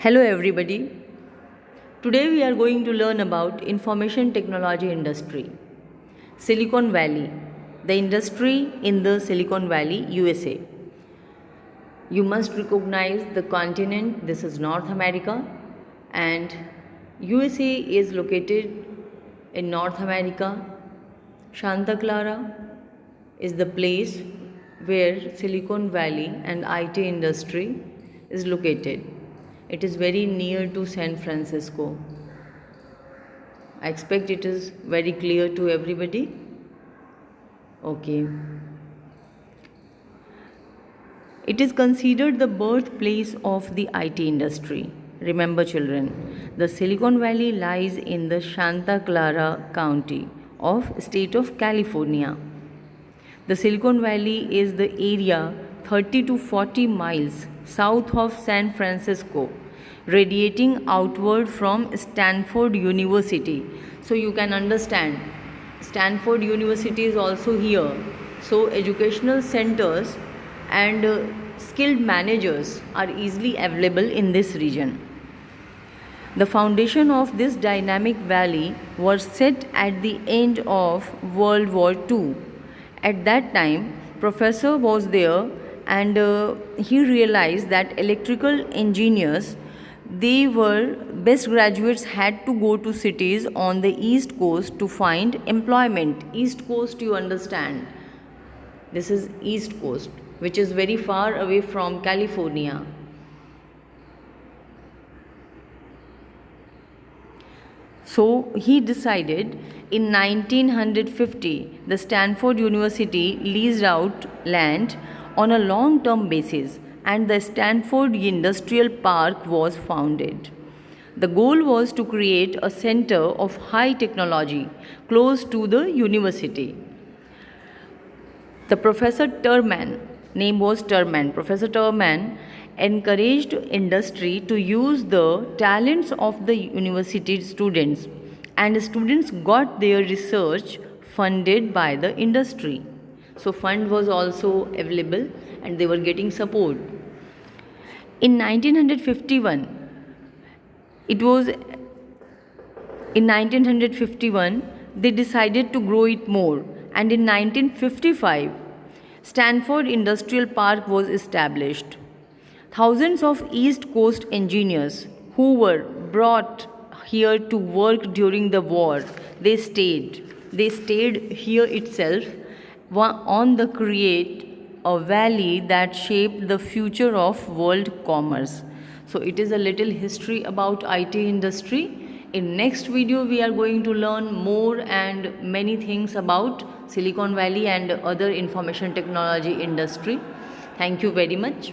Hello everybody. Today we are going to learn about information technology industry. Silicon Valley, the industry in the Silicon Valley, USA. You must recognize the continent. This is North America and USA is located in North America. Santa Clara is the place where Silicon Valley and IT industry is located. It is very near to San Francisco. I expect it is very clear to everybody. Okay. It is considered the birthplace of the IT industry. Remember, children, the Silicon Valley lies in the Santa Clara County of state of California. The Silicon Valley is the area 30 to 40 miles south of San Francisco, radiating outward from Stanford University. So you can understand, Stanford University is also here. So educational centers and skilled managers are easily available in this region. The foundation of this dynamic valley was set at the end of World War II. At that time, professor was there and he realized that electrical engineers, they were best graduates, had to go to cities on the east coast to find employment. East coast, you understand, this is east coast, which is very far away from California. So he decided in 1950 the Stanford University leased out land on a long-term basis and the Stanford Industrial Park was founded. The goal was to create a center of high technology close to the university. The Professor Terman, name was Terman, Professor Terman encouraged industry to use the talents of the university students, and students got their research funded by the industry. So fund was also available and they were getting support. In 1951, they decided to grow it more, and in 1955 Stanford Industrial Park was established. Thousands of East Coast engineers who were brought here to work during the war, they stayed here itself on the create a valley that shaped the future of world commerce. So it is a little history about IT industry. In next video we are going to learn more and many things about Silicon Valley and other information technology industry. Thank you very much.